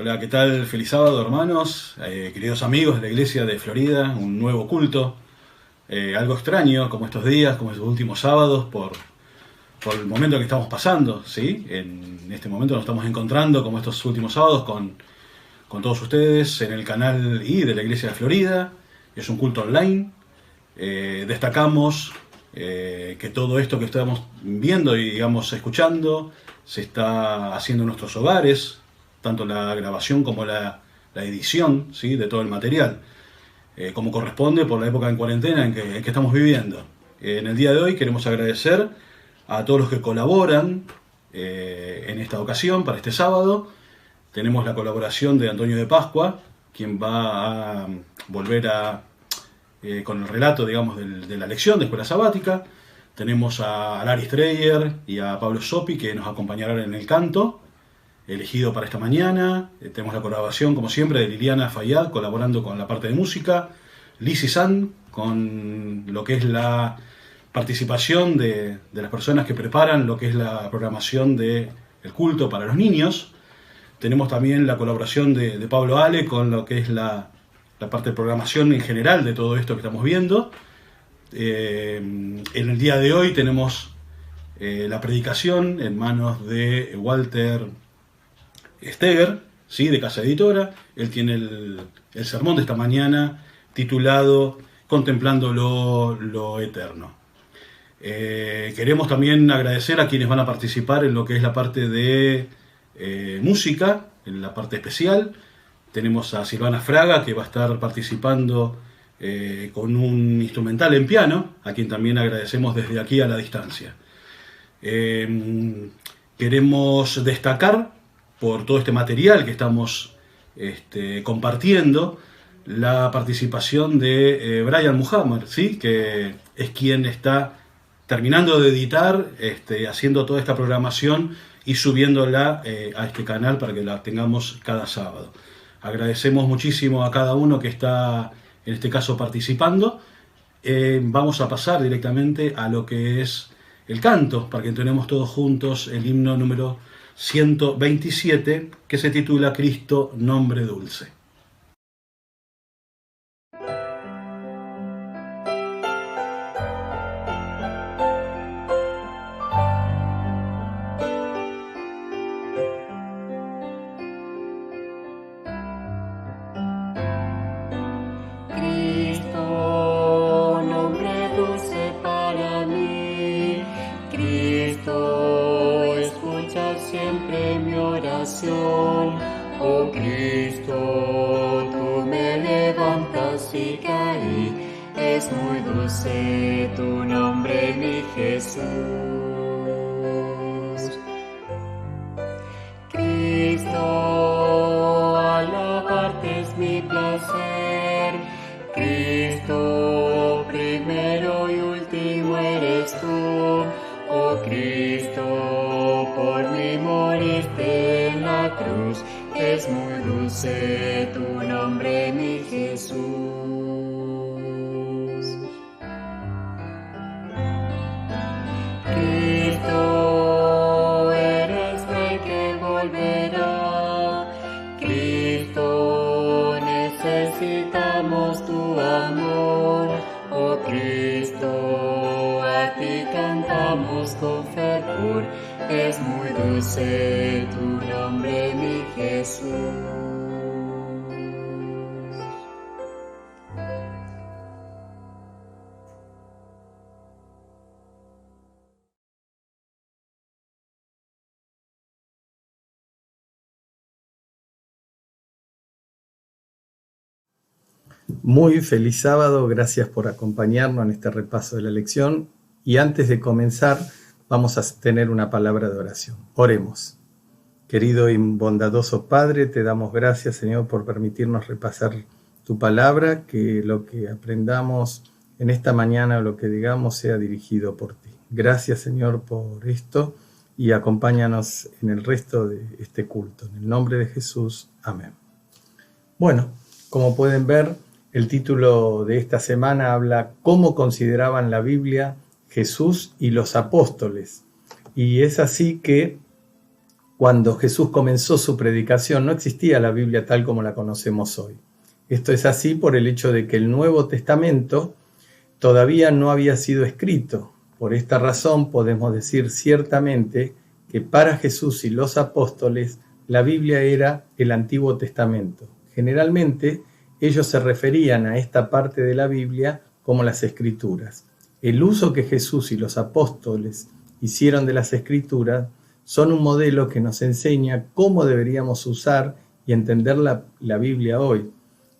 Hola, ¿qué tal? Feliz sábado, hermanos, queridos amigos de la iglesia de Florida, un nuevo culto, algo extraño como estos días, como estos últimos sábados, por el momento que estamos pasando, ¿sí? En este momento nos estamos encontrando como estos últimos sábados con todos ustedes en el canal I de la iglesia de Florida. Es un culto online. Destacamos que todo esto que estamos viendo y digamos escuchando se está haciendo en nuestros hogares, tanto la grabación como la edición, ¿sí?, de todo el material, como corresponde por la época en cuarentena en que estamos viviendo. En el día de hoy queremos agradecer a todos los que colaboran en esta ocasión, para este sábado. Tenemos la colaboración de Antonio de Pascua, quien va a volver con el relato, digamos, de la lección de Escuela Sabática. Tenemos a Larry Streyer y a Pablo Sopi, que nos acompañarán en el canto elegido para esta mañana. Tenemos la colaboración, como siempre, de Liliana Fayad, colaborando con la parte de música. Lizzy San, con lo que es la participación de las personas que preparan lo que es la programación del culto para los niños. Tenemos también la colaboración de Pablo Ale con lo que es la parte de programación en general de todo esto que estamos viendo. En el día de hoy tenemos la predicación en manos de Walter Steger, ¿sí?, de Casa Editora. Él tiene el sermón de esta mañana titulado Contemplando lo Eterno. Queremos también agradecer a quienes van a participar en lo que es la parte de música, en la parte especial. Tenemos a Silvana Fraga, que va a estar participando con un instrumental en piano, a quien también agradecemos desde aquí a la distancia. Queremos destacar, por todo este material que estamos compartiendo, la participación de Brian Muhammad, ¿sí?, que es quien está terminando de editar, haciendo toda esta programación y subiéndola a este canal para que la tengamos cada sábado. Agradecemos muchísimo a cada uno que está, en este caso, participando. Vamos a pasar directamente a lo que es el canto, para que entonemos todos juntos el himno número 127, que se titula Cristo, nombre dulce. Oh Cristo, tú me levantas y caí, es muy dulce tu nombre, mi Jesús. Cristo, alabarte es mi placer, Cristo, primero y último eres tú, oh Cristo, por mí moriste en la cruz, es muy dulce tu nombre, mi Jesús. Cristo, eres Rey que volverá, Cristo, necesitamos tu amor, oh Cristo, a ti cantamos con fervor, es muy dulce tu nombre, mi Jesús. Muy feliz sábado, gracias por acompañarnos en este repaso de la lección. Y antes de comenzar, vamos a tener una palabra de oración. Oremos. Querido y bondadoso Padre, te damos gracias, Señor, por permitirnos repasar tu palabra, que lo que aprendamos en esta mañana o lo que digamos sea dirigido por ti. Gracias, Señor, por esto y acompáñanos en el resto de este culto. En el nombre de Jesús, amén. Bueno, como pueden ver, el título de esta semana habla cómo consideraban la Biblia Jesús y los apóstoles. Y es así que Cuando Jesús comenzó su predicación no existía la Biblia tal como la conocemos hoy. Esto es así por el hecho de que el Nuevo Testamento todavía no había sido escrito. Por esta razón podemos decir ciertamente que para Jesús y los apóstoles la Biblia era el Antiguo Testamento. Generalmente ellos se referían a esta parte de la Biblia como las Escrituras. El uso que Jesús y los apóstoles hicieron de las Escrituras son un modelo que nos enseña cómo deberíamos usar y entender la Biblia hoy.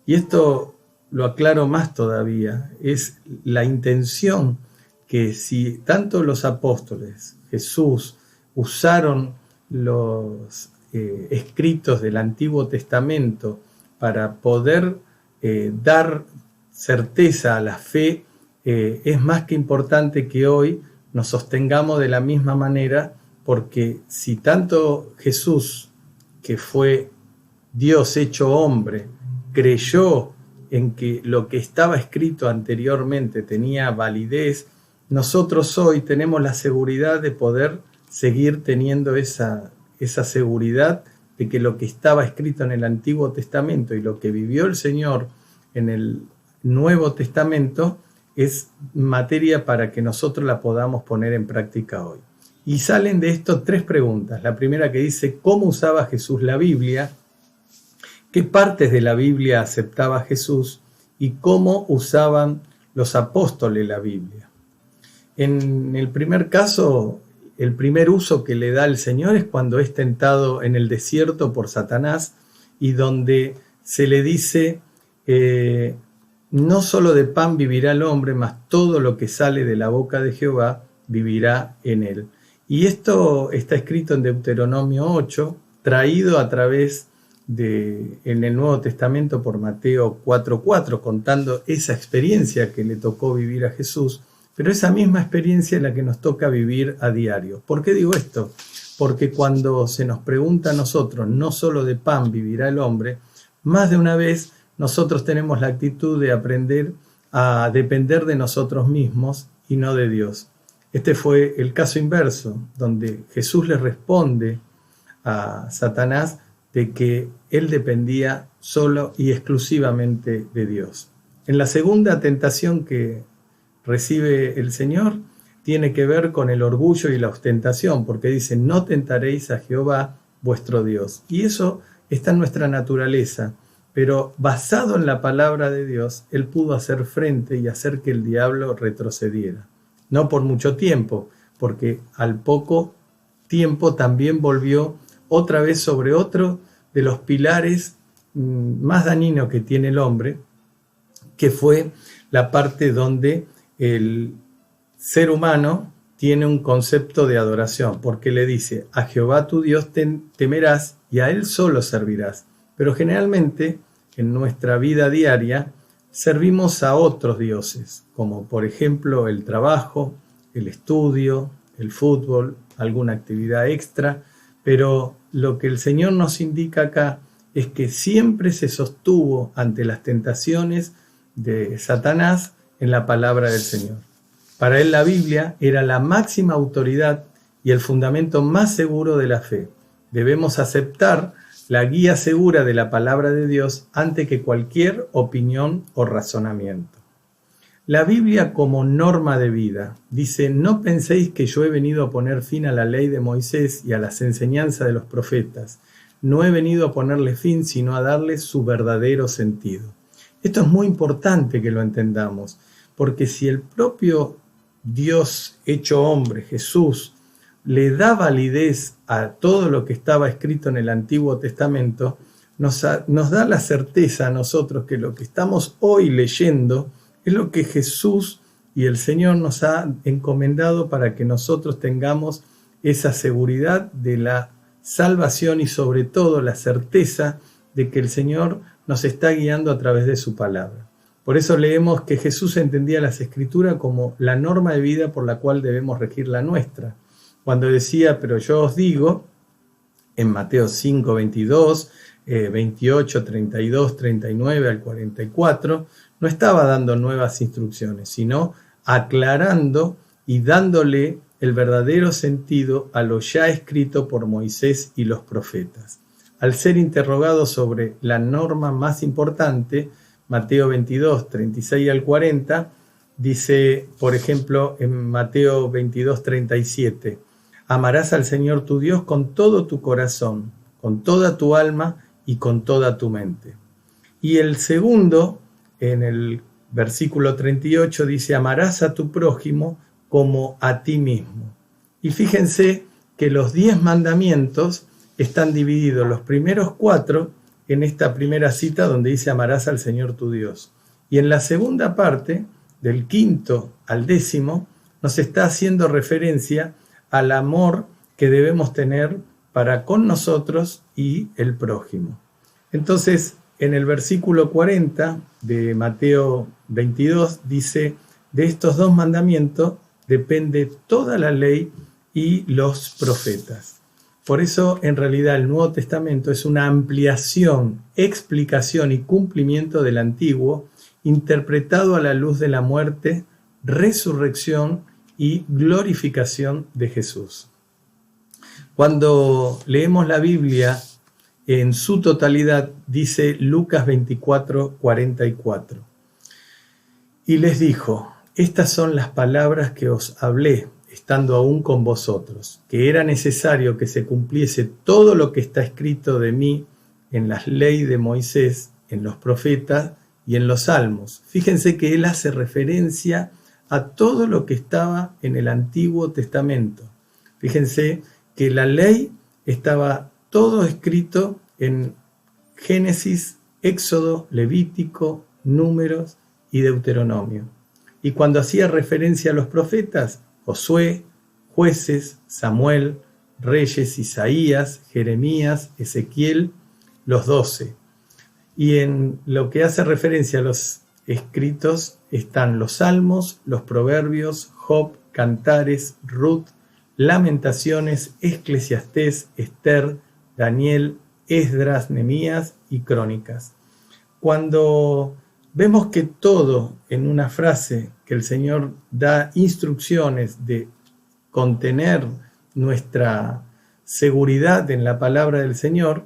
Y esto lo aclaro más todavía, es la intención que si tanto los apóstoles, Jesús, usaron los escritos del Antiguo Testamento para poder dar certeza a la fe, es más que importante que hoy nos sostengamos de la misma manera, porque si tanto Jesús, que fue Dios hecho hombre, creyó en que lo que estaba escrito anteriormente tenía validez, nosotros hoy tenemos la seguridad de poder seguir teniendo esa seguridad de que lo que estaba escrito en el Antiguo Testamento y lo que vivió el Señor en el Nuevo Testamento es materia para que nosotros la podamos poner en práctica hoy. Y salen de esto 3 preguntas. La primera que dice, ¿cómo usaba Jesús la Biblia? ¿Qué partes de la Biblia aceptaba Jesús? ¿Y cómo usaban los apóstoles la Biblia? En el primer caso, el primer uso que le da el Señor es cuando es tentado en el desierto por Satanás y donde se le dice, no solo de pan vivirá el hombre, mas todo lo que sale de la boca de Jehová vivirá en él. Y esto está escrito en Deuteronomio 8, traído a través en el Nuevo Testamento por Mateo 4:4, contando esa experiencia que le tocó vivir a Jesús, pero esa misma experiencia es la que nos toca vivir a diario. ¿Por qué digo esto? Porque cuando se nos pregunta a nosotros, no solo de pan vivirá el hombre, más de una vez nosotros tenemos la actitud de aprender a depender de nosotros mismos y no de Dios. Este fue el caso inverso, donde Jesús le responde a Satanás de que él dependía solo y exclusivamente de Dios. En la segunda tentación que recibe el Señor tiene que ver con el orgullo y la ostentación, porque dice, no tentaréis a Jehová vuestro Dios. Y eso está en nuestra naturaleza, pero basado en la palabra de Dios, él pudo hacer frente y hacer que el diablo retrocediera. No por mucho tiempo, porque al poco tiempo también volvió otra vez sobre otro de los pilares más dañinos que tiene el hombre, que fue la parte donde el ser humano tiene un concepto de adoración, porque le dice, a Jehová tu Dios temerás y a él solo servirás. Pero generalmente en nuestra vida diaria servimos a otros dioses, como por ejemplo el trabajo, el estudio, el fútbol, alguna actividad extra, pero lo que el Señor nos indica acá es que siempre se sostuvo ante las tentaciones de Satanás en la palabra del Señor. Para él la Biblia era la máxima autoridad y el fundamento más seguro de la fe. Debemos aceptar la guía segura de la palabra de Dios antes que cualquier opinión o razonamiento. La Biblia como norma de vida dice, no penséis que yo he venido a poner fin a la ley de Moisés y a las enseñanzas de los profetas. No he venido a ponerle fin, sino a darle su verdadero sentido. Esto es muy importante que lo entendamos, porque si el propio Dios hecho hombre, Jesús, le da validez a todo lo que estaba escrito en el Antiguo Testamento, nos da la certeza a nosotros que lo que estamos hoy leyendo es lo que Jesús y el Señor nos ha encomendado para que nosotros tengamos esa seguridad de la salvación y sobre todo la certeza de que el Señor nos está guiando a través de su palabra. Por eso leemos que Jesús entendía las Escrituras como la norma de vida por la cual debemos regir la nuestra. Cuando decía, pero yo os digo, en Mateo 5, 22, 28, 32, 39 al 44, no estaba dando nuevas instrucciones, sino aclarando y dándole el verdadero sentido a lo ya escrito por Moisés y los profetas. Al ser interrogado sobre la norma más importante, Mateo 22, 36 al 40, dice, por ejemplo, en Mateo 22, 37, amarás al Señor tu Dios con todo tu corazón, con toda tu alma y con toda tu mente. Y el segundo, en el versículo 38, dice, amarás a tu prójimo como a ti mismo. Y fíjense que los 10 mandamientos están divididos, los primeros 4, en esta primera cita donde dice amarás al Señor tu Dios. Y en la segunda parte, del 5º al 10º, nos está haciendo referencia al amor que debemos tener para con nosotros y el prójimo. Entonces, en el versículo 40 de Mateo 22 dice, de estos 2 mandamientos depende toda la ley y los profetas. Por eso, en realidad, el Nuevo Testamento es una ampliación, explicación y cumplimiento del Antiguo, interpretado a la luz de la muerte, resurrección y glorificación de Jesús. Cuando leemos la Biblia en su totalidad, dice Lucas 24, 44. Y les dijo, estas son las palabras que os hablé, estando aún con vosotros, que era necesario que se cumpliese todo lo que está escrito de mí en las leyes de Moisés, en los profetas y en los salmos. Fíjense que él hace referencia a todo lo que estaba en el Antiguo Testamento. Fíjense que la ley estaba todo escrito en Génesis, Éxodo, Levítico, Números y Deuteronomio. Y cuando hacía referencia a los profetas, Josué, Jueces, Samuel, Reyes, Isaías, Jeremías, Ezequiel, los 12. Y en lo que hace referencia a los escritos están los Salmos, los Proverbios, Job, Cantares, Ruth, Lamentaciones, Eclesiastés, Esther, Daniel, Esdras, Nehemías y Crónicas. Cuando vemos que todo en una frase que el Señor da instrucciones de contener nuestra seguridad en la palabra del Señor,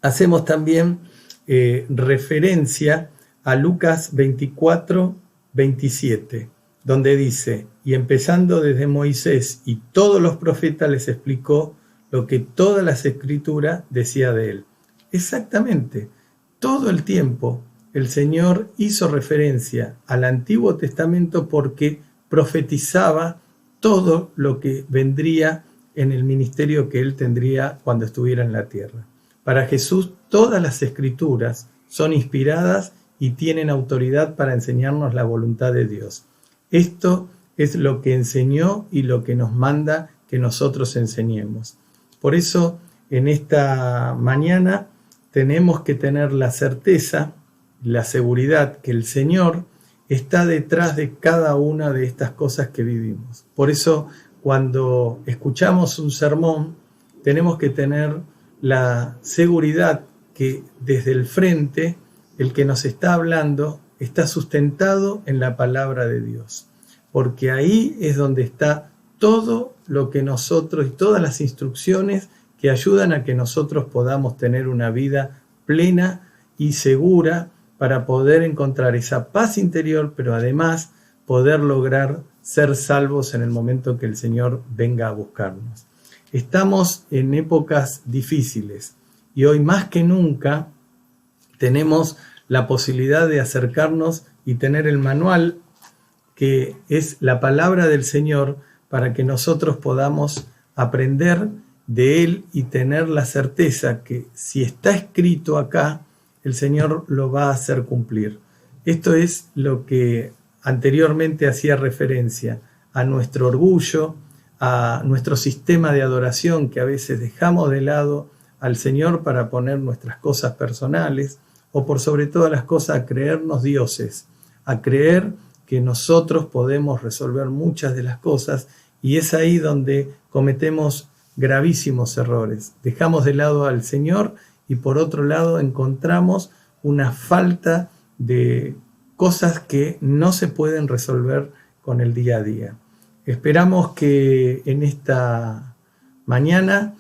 hacemos también referencia a Lucas 24, 27, donde dice, y empezando desde Moisés y todos los profetas les explicó lo que toda la Escritura decía de él. Exactamente, todo el tiempo el Señor hizo referencia al Antiguo Testamento porque profetizaba todo lo que vendría en el ministerio que él tendría cuando estuviera en la tierra. Para Jesús, todas las Escrituras son inspiradas y tienen autoridad para enseñarnos la voluntad de Dios. Esto es lo que enseñó y lo que nos manda que nosotros enseñemos. Por eso, en esta mañana tenemos que tener la certeza, la seguridad que el Señor está detrás de cada una de estas cosas que vivimos. Por eso, cuando escuchamos un sermón, tenemos que tener la seguridad que desde el frente, el que nos está hablando está sustentado en la palabra de Dios. Porque ahí es donde está todo lo que nosotros y todas las instrucciones que ayudan a que nosotros podamos tener una vida plena y segura para poder encontrar esa paz interior, pero además poder lograr ser salvos en el momento que el Señor venga a buscarnos. Estamos en épocas difíciles y hoy más que nunca tenemos la posibilidad de acercarnos y tener el manual que es la palabra del Señor para que nosotros podamos aprender de Él y tener la certeza que si está escrito acá, el Señor lo va a hacer cumplir. Esto es lo que anteriormente hacía referencia a nuestro orgullo, a nuestro sistema de adoración que a veces dejamos de lado al Señor para poner nuestras cosas personales o por sobre todas las cosas a creernos dioses, a creer que nosotros podemos resolver muchas de las cosas y es ahí donde cometemos gravísimos errores. Dejamos de lado al Señor y por otro lado encontramos una falta de cosas que no se pueden resolver con el día a día. esperamos que en esta mañana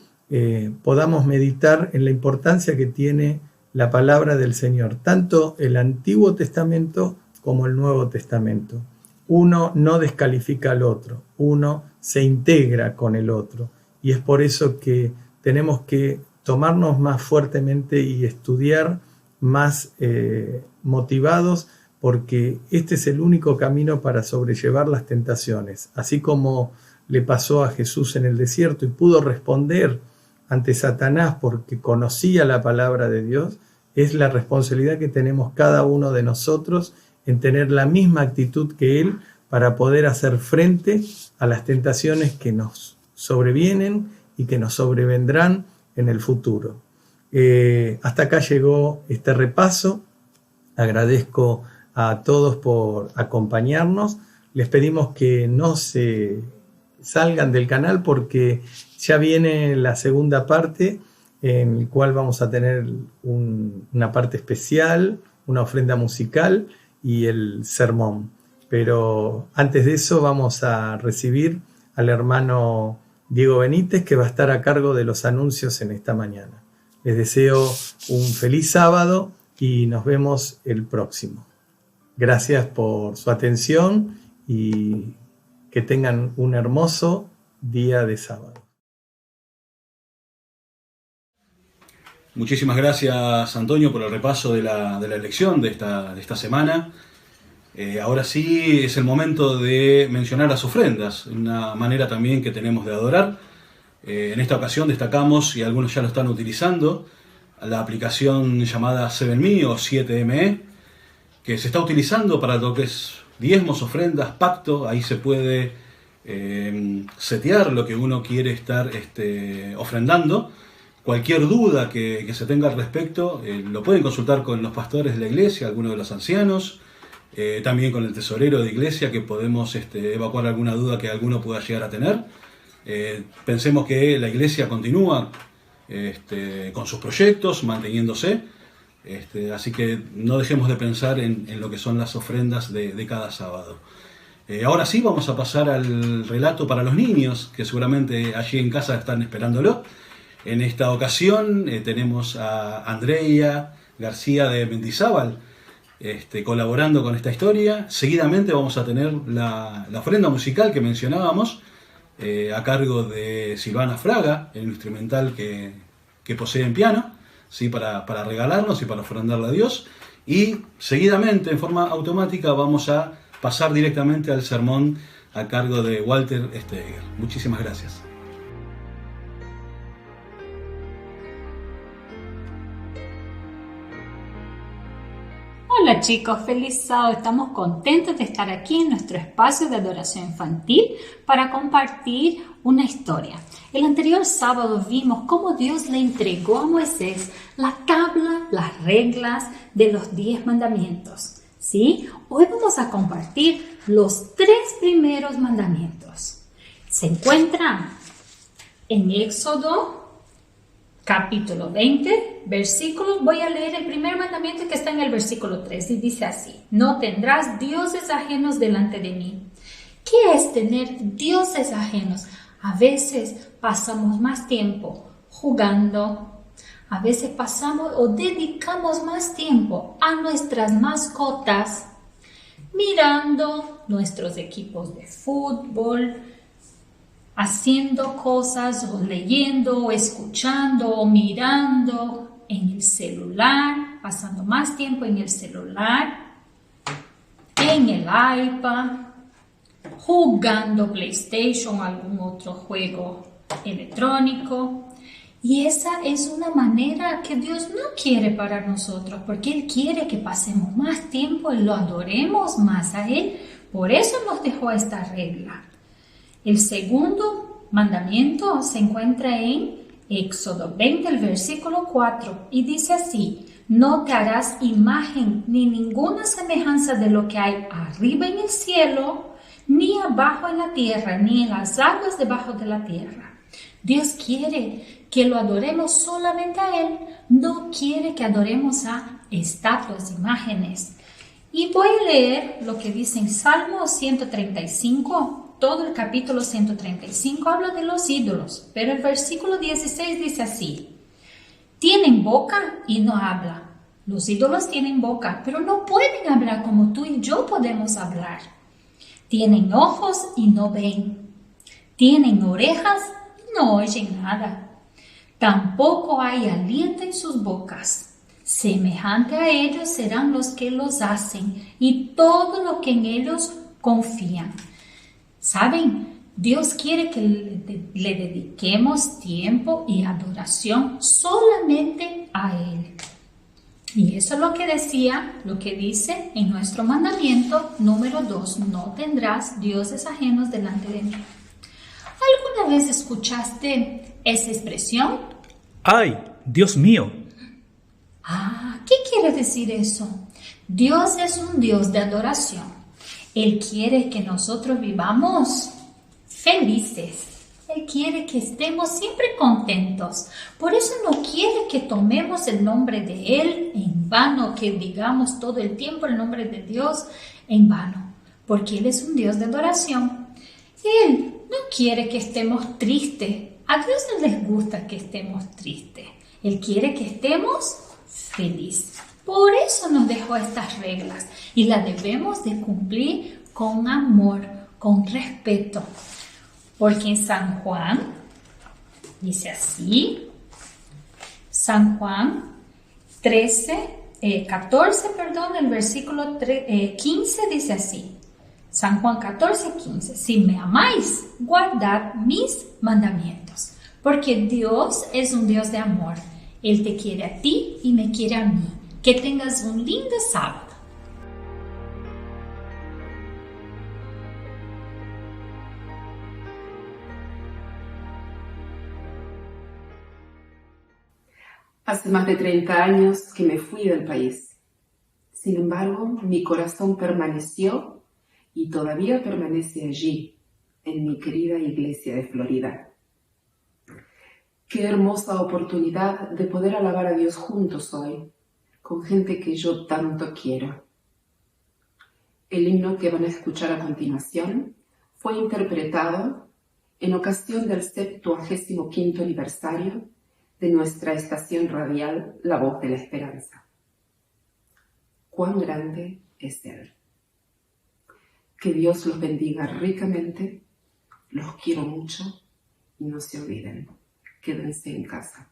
podamos meditar en la importancia que tiene la palabra del Señor, tanto el Antiguo Testamento como el Nuevo Testamento. Uno no descalifica al otro, uno se integra con el otro, y es por eso que tenemos que tomarnos más fuertemente y estudiar más motivados, porque este es el único camino para sobrellevar las tentaciones. Así como le pasó a Jesús en el desierto y pudo responder ante Satanás porque conocía la palabra de Dios, es la responsabilidad que tenemos cada uno de nosotros en tener la misma actitud que Él para poder hacer frente a las tentaciones que nos sobrevienen y que nos sobrevendrán en el futuro. Hasta acá llegó este repaso. Agradezco a todos por acompañarnos. Les pedimos que no se salgan del canal porque ya viene la segunda parte, en la cual vamos a tener una parte especial, una ofrenda musical y el sermón. Pero antes de eso vamos a recibir al hermano Diego Benítez, que va a estar a cargo de los anuncios en esta mañana. Les deseo un feliz sábado y nos vemos el próximo. Gracias por su atención y que tengan un hermoso día de sábado. Muchísimas gracias, Antonio, por el repaso de la lección de esta semana. Ahora sí es el momento de mencionar las ofrendas, una manera también que tenemos de adorar. En esta ocasión destacamos, y algunos ya lo están utilizando, la aplicación llamada 7Me o 7ME, que se está utilizando para lo que es diezmos, ofrendas, pacto. Ahí se puede setear lo que uno quiere estar ofrendando. Cualquier duda que se tenga al respecto lo pueden consultar con los pastores de la iglesia, algunos de los ancianos, también con el tesorero de iglesia, que podemos evacuar alguna duda que alguno pueda llegar a tener. Pensemos que la iglesia continúa con sus proyectos, manteniéndose, así que no dejemos de pensar en lo que son las ofrendas de cada sábado. Ahora sí vamos a pasar al relato para los niños, que seguramente allí en casa están esperándolo. En esta ocasión tenemos a Andrea García de Mendizábal colaborando con esta historia. Seguidamente vamos a tener la ofrenda musical que mencionábamos, a cargo de Silvana Fraga, el instrumental que posee en piano, ¿sí? para regalarnos y para ofrendarle a Dios. Y seguidamente, en forma automática, vamos a pasar directamente al sermón a cargo de Walter Steger. Muchísimas gracias. Hola chicos, feliz sábado. Estamos contentos de estar aquí en nuestro espacio de adoración infantil para compartir una historia. El anterior sábado vimos cómo Dios le entregó a Moisés la tabla, las reglas de los 10 mandamientos. ¿Sí? Hoy vamos a compartir los 3 primeros mandamientos. Se encuentran en Éxodo capítulo 20, versículo, voy a leer el primer mandamiento que está en el versículo 3 y dice así: no tendrás dioses ajenos delante de mí. ¿Qué es tener dioses ajenos? A veces pasamos más tiempo jugando, a veces pasamos o dedicamos más tiempo a nuestras mascotas, mirando nuestros equipos de fútbol, haciendo cosas o leyendo o escuchando o mirando en el celular, pasando más tiempo en el celular, en el iPad, jugando PlayStation o algún otro juego electrónico. Y esa es una manera que Dios no quiere para nosotros, porque Él quiere que pasemos más tiempo y lo adoremos más a Él. Por eso nos dejó esta regla. El segundo mandamiento se encuentra en Éxodo 20, el versículo 4, y dice así: no te harás imagen ni ninguna semejanza de lo que hay arriba en el cielo, ni abajo en la tierra, ni en las aguas debajo de la tierra. Dios quiere que lo adoremos solamente a Él, no quiere que adoremos a estatuas, imágenes. Y voy a leer lo que dice en Salmo 135, todo el capítulo 135 habla de los ídolos, pero el versículo 16 dice así: tienen boca y no hablan. Los ídolos tienen boca, pero no pueden hablar como tú y yo podemos hablar. Tienen ojos y no ven. Tienen orejas y no oyen nada. Tampoco hay aliento en sus bocas. Semejante a ellos serán los que los hacen y todo lo que en ellos confían. ¿Saben? Dios quiere que le dediquemos tiempo y adoración solamente a Él. Y eso es lo que decía, lo que dice en nuestro mandamiento número 2, no tendrás dioses ajenos delante de mí. ¿Alguna vez escuchaste esa expresión? ¡Ay, Dios mío! ¿Qué quiere decir eso? Dios es un Dios de adoración. Él quiere que nosotros vivamos felices. Él quiere que estemos siempre contentos. Por eso no quiere que tomemos el nombre de Él en vano, que digamos todo el tiempo el nombre de Dios en vano, porque Él es un Dios de adoración. Él no quiere que estemos tristes. A Dios no les gusta que estemos tristes. Él quiere que estemos felices. Por eso nos dejó estas reglas y las debemos de cumplir con amor, con respeto. Porque en San Juan, dice así, San Juan 14, el versículo 15 dice así, San Juan 14, 15, si me amáis, guardad mis mandamientos, porque Dios es un Dios de amor. Él te quiere a ti y me quiere a mí. Que tengas un lindo sábado. Hace más de 30 años que me fui del país. Sin embargo, mi corazón permaneció y todavía permanece allí, en mi querida iglesia de Florida. Qué hermosa oportunidad de poder alabar a Dios juntos hoy, con gente que yo tanto quiero. El himno que van a escuchar a continuación fue interpretado en ocasión del 75º aniversario de nuestra estación radial La Voz de la Esperanza. ¡Cuán grande es Él! Que Dios los bendiga ricamente, los quiero mucho y no se olviden, quédense en casa.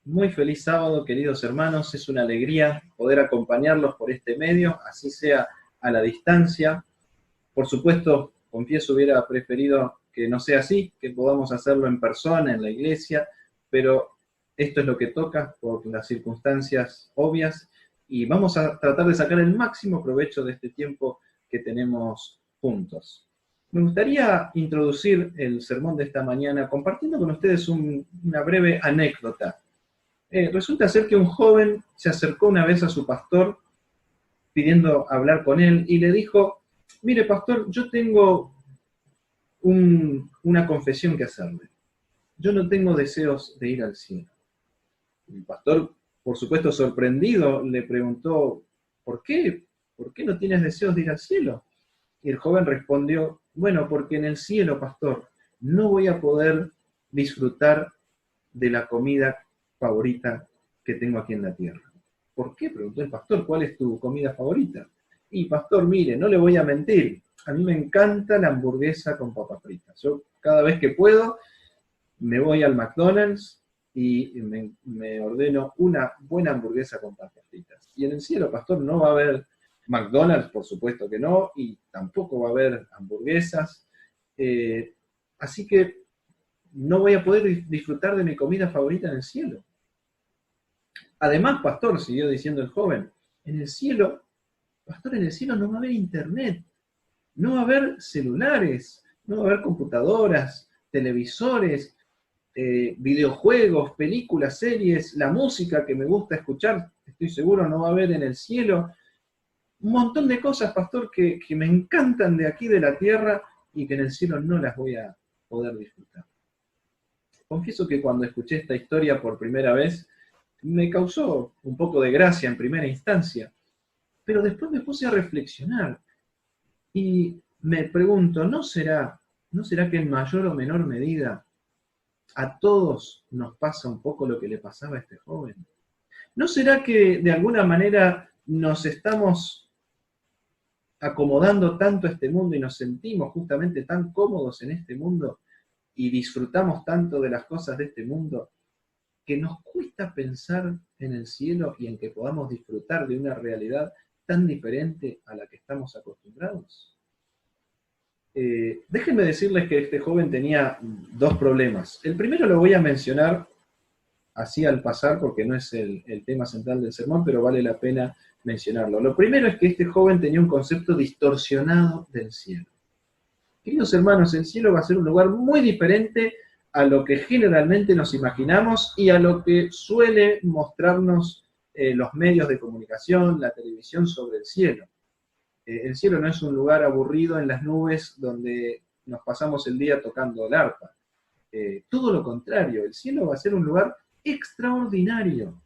Muy feliz sábado, queridos hermanos. Es una alegría poder acompañarlos por este medio, así sea a la distancia. Por supuesto, confieso, hubiera preferido que no sea así, que podamos hacerlo en persona, en la iglesia, pero esto es lo que toca por las circunstancias obvias y vamos a tratar de sacar el máximo provecho de este tiempo que tenemos juntos. Me gustaría introducir el sermón de esta mañana compartiendo con ustedes una breve anécdota. Resulta ser que un joven se acercó una vez a su pastor pidiendo hablar con él y le dijo: mire, pastor, yo tengo una confesión que hacerle. Yo no tengo deseos de ir al cielo. El pastor, por supuesto sorprendido, le preguntó: ¿por qué? ¿Por qué no tienes deseos de ir al cielo? Y el joven respondió: bueno, porque en el cielo, pastor, no voy a poder disfrutar de la comida favorita que tengo aquí en la tierra. ¿Por qué?, preguntó el pastor. ¿Cuál es tu comida favorita? Y pastor, mire, no le voy a mentir, a mí me encanta la hamburguesa con papas fritas. Yo cada vez que puedo me voy al McDonald's y me ordeno una buena hamburguesa con papas fritas. Y en el cielo, pastor, no va a haber McDonald's, por supuesto que no, y tampoco va a haber hamburguesas. Así que no voy a poder disfrutar de mi comida favorita en el cielo. Además, pastor, siguió diciendo el joven, en el cielo, pastor, en el cielo no va a haber internet, no va a haber celulares, no va a haber computadoras, televisores, videojuegos, películas, series, la música que me gusta escuchar, estoy seguro no va a haber en el cielo. Un montón de cosas, pastor, que me encantan de aquí de la tierra y que en el cielo no las voy a poder disfrutar. Confieso que cuando escuché esta historia por primera vez, me causó un poco de gracia en primera instancia, pero después me puse a reflexionar y me pregunto, ¿no será que en mayor o menor medida a todos nos pasa un poco lo que le pasaba a este joven? ¿No será que de alguna manera nos estamos acomodando tanto a este mundo y nos sentimos justamente tan cómodos en este mundo y disfrutamos tanto de las cosas de este mundo que nos cuesta pensar en el cielo y en que podamos disfrutar de una realidad tan diferente a la que estamos acostumbrados? Déjenme decirles que este joven tenía dos problemas. El primero lo voy a mencionar así al pasar porque no es el tema central del sermón, pero vale la pena mencionarlo. Lo primero es que este joven tenía un concepto distorsionado del cielo. Queridos hermanos, el cielo va a ser un lugar muy diferente a lo que generalmente nos imaginamos y a lo que suele mostrarnos los medios de comunicación, la televisión sobre el cielo. El cielo no es un lugar aburrido en las nubes donde nos pasamos el día tocando el arpa. Todo lo contrario, el cielo va a ser un lugar extraordinario.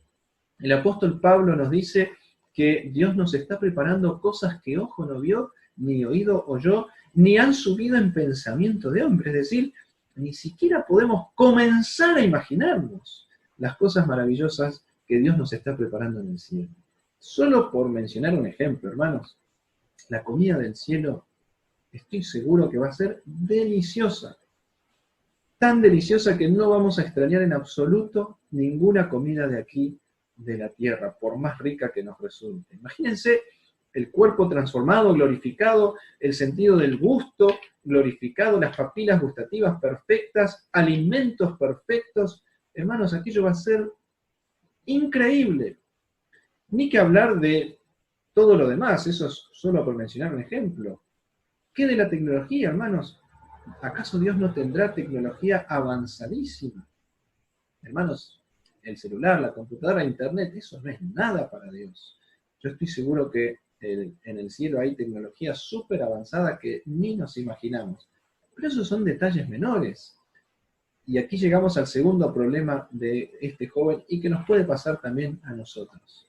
El apóstol Pablo nos dice que Dios nos está preparando cosas que ojo no vio, ni oído oyó, ni han subido en pensamiento de hombre. Es decir, ni siquiera podemos comenzar a imaginarnos las cosas maravillosas que Dios nos está preparando en el cielo. Solo por mencionar un ejemplo, hermanos, la comida del cielo estoy seguro que va a ser deliciosa. Tan deliciosa que no vamos a extrañar en absoluto ninguna comida de aquí, de la tierra, por más rica que nos resulte. Imagínense el cuerpo transformado, glorificado, el sentido del gusto glorificado, las papilas gustativas perfectas, alimentos perfectos. Hermanos, aquello va a ser increíble. Ni que hablar de todo lo demás, eso es solo por mencionar un ejemplo. ¿Qué de la tecnología, hermanos? ¿Acaso Dios no tendrá tecnología avanzadísima? Hermanos, el celular, la computadora, internet, eso no es nada para Dios. Yo estoy seguro que en el cielo hay tecnología súper avanzada que ni nos imaginamos. Pero esos son detalles menores. Y aquí llegamos al segundo problema de este joven y que nos puede pasar también a nosotros.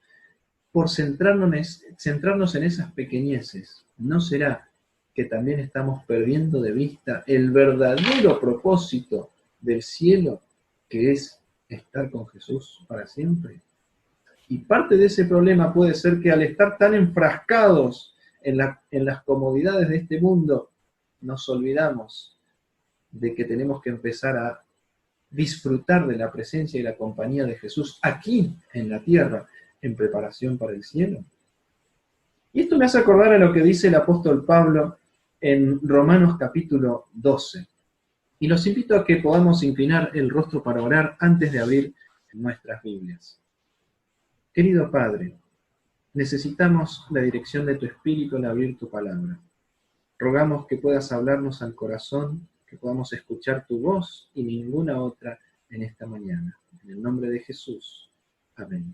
Por centrarnos en esas pequeñeces, ¿no será que también estamos perdiendo de vista el verdadero propósito del cielo, que es estar con Jesús para siempre? Y parte de ese problema puede ser que al estar tan enfrascados en las comodidades de este mundo, nos olvidamos de que tenemos que empezar a disfrutar de la presencia y la compañía de Jesús aquí en la tierra, en preparación para el cielo. Y esto me hace acordar a lo que dice el apóstol Pablo en Romanos capítulo 12. Y los invito a que podamos inclinar el rostro para orar antes de abrir nuestras Biblias. Querido Padre, necesitamos la dirección de tu Espíritu al abrir tu palabra. Rogamos que puedas hablarnos al corazón, que podamos escuchar tu voz y ninguna otra en esta mañana. En el nombre de Jesús. Amén.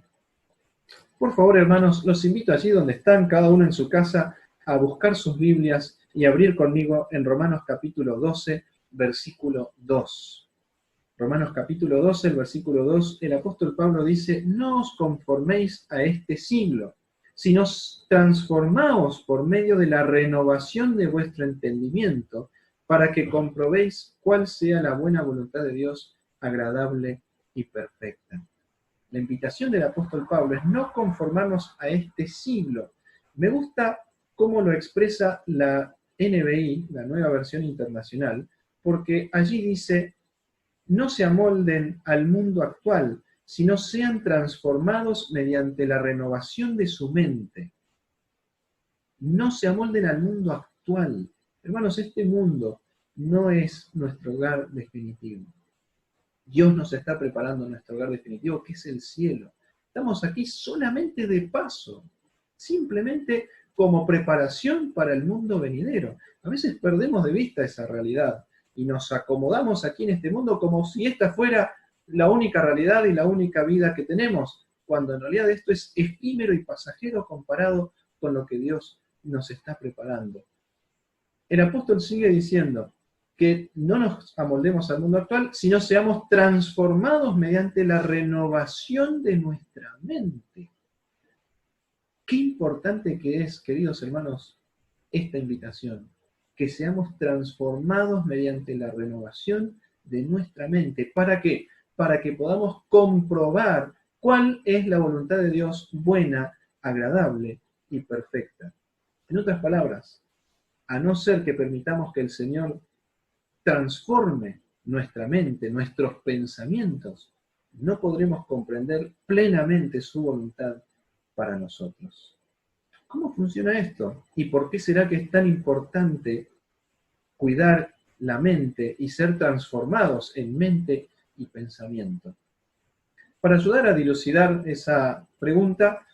Por favor, hermanos, los invito allí donde están, cada uno en su casa, a buscar sus Biblias y abrir conmigo en Romanos capítulo 12, versículo 2. Romanos capítulo 12, el versículo 2, el apóstol Pablo dice: no os conforméis a este siglo, sino transformaos por medio de la renovación de vuestro entendimiento, para que comprobéis cuál sea la buena voluntad de Dios, agradable y perfecta. La invitación del apóstol Pablo es no conformarnos a este siglo. Me gusta cómo lo expresa la NBI, la Nueva Versión Internacional, porque allí dice: no se amolden al mundo actual, sino sean transformados mediante la renovación de su mente. No se amolden al mundo actual. Hermanos, este mundo no es nuestro hogar definitivo. Dios nos está preparando nuestro hogar definitivo, que es el cielo. Estamos aquí solamente de paso, simplemente como preparación para el mundo venidero. A veces perdemos de vista esa realidad y nos acomodamos aquí en este mundo como si esta fuera la única realidad y la única vida que tenemos, cuando en realidad esto es efímero y pasajero comparado con lo que Dios nos está preparando. El apóstol sigue diciendo que no nos amoldemos al mundo actual, sino seamos transformados mediante la renovación de nuestra mente. Qué importante que es, queridos hermanos, esta invitación, que seamos transformados mediante la renovación de nuestra mente. ¿Para qué? Para que podamos comprobar cuál es la voluntad de Dios buena, agradable y perfecta. En otras palabras, a no ser que permitamos que el Señor transforme nuestra mente, nuestros pensamientos, no podremos comprender plenamente su voluntad para nosotros. ¿Cómo funciona esto? ¿Y por qué será que es tan importante cuidar la mente y ser transformados en mente y pensamiento? Para ayudar a dilucidar esa pregunta,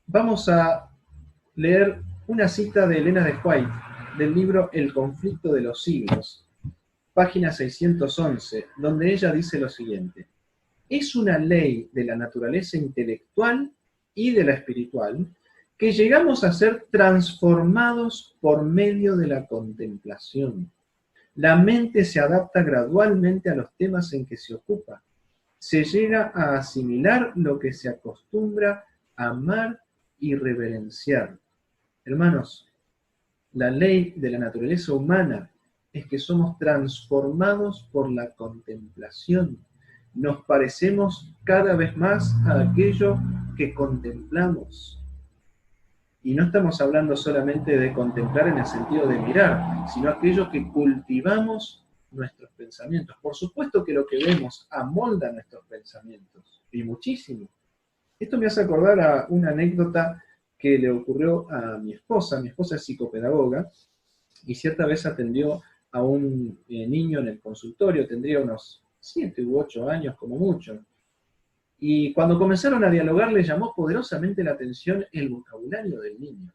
vamos a leer una cita de Elena de White del libro El conflicto de los siglos, página 611, donde ella dice lo siguiente: es una ley de la naturaleza intelectual y de la espiritual que llegamos a ser transformados por medio de la contemplación. La mente se adapta gradualmente a los temas en que se ocupa. Se llega a asimilar lo que se acostumbra a amar y reverenciar. Hermanos, la ley de la naturaleza humana es que somos transformados por la contemplación. Nos parecemos cada vez más a aquello que contemplamos. Y no estamos hablando solamente de contemplar en el sentido de mirar, sino aquello que cultivamos nuestros pensamientos. Por supuesto que lo que vemos amolda nuestros pensamientos, y muchísimo. Esto me hace acordar a una anécdota que le ocurrió a mi esposa. Mi esposa es psicopedagoga, y cierta vez atendió a un niño en el consultorio, tendría unos 7 u 8 años como mucho. Y cuando comenzaron a dialogar, le llamó poderosamente la atención el vocabulario del niño.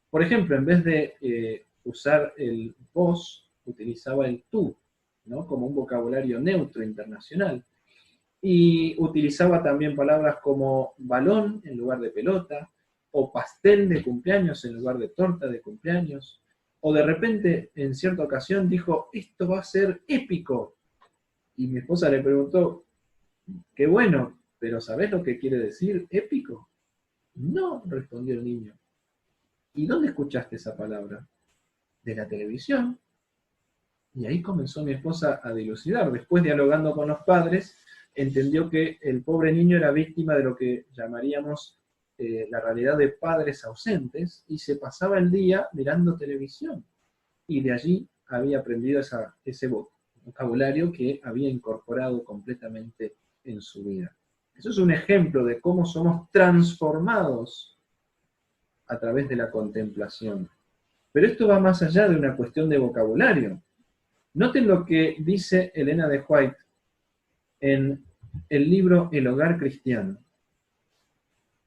Por ejemplo, en vez de usar el vos, utilizaba el tú, ¿no? Como un vocabulario neutro internacional. Y utilizaba también palabras como balón en lugar de pelota, o pastel de cumpleaños en lugar de torta de cumpleaños. O de repente, en cierta ocasión, dijo: esto va a ser épico. Y mi esposa le preguntó: qué bueno, pero ¿sabés lo que quiere decir épico? No, respondió el niño. ¿Y dónde escuchaste esa palabra? De la televisión. Y ahí comenzó mi esposa a dilucidar. Después, dialogando con los padres, entendió que el pobre niño era víctima de lo que llamaríamos la realidad de padres ausentes, y se pasaba el día mirando televisión. Y de allí había aprendido ese vocabulario que había incorporado completamente en su vida. Eso es un ejemplo de cómo somos transformados a través de la contemplación. Pero esto va más allá de una cuestión de vocabulario. Noten lo que dice Elena de White en el libro El Hogar Cristiano.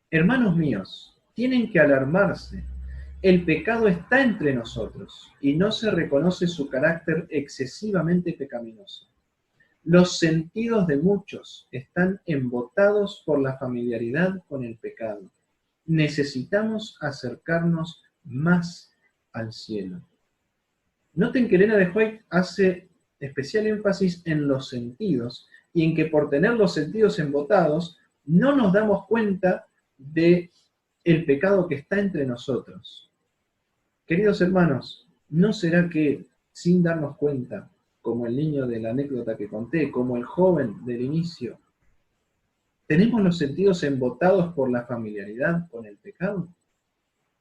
Hermanos míos, tienen que alarmarse. El pecado está entre nosotros y no se reconoce su carácter excesivamente pecaminoso. Los sentidos de muchos están embotados por la familiaridad con el pecado. Necesitamos acercarnos más al cielo. Noten que Elena de White hace especial énfasis en los sentidos y en que por tener los sentidos embotados no nos damos cuenta de el pecado que está entre nosotros. Queridos hermanos, ¿no será que sin darnos cuenta, como el niño de la anécdota que conté, como el joven del inicio, tenemos los sentidos embotados por la familiaridad con el pecado?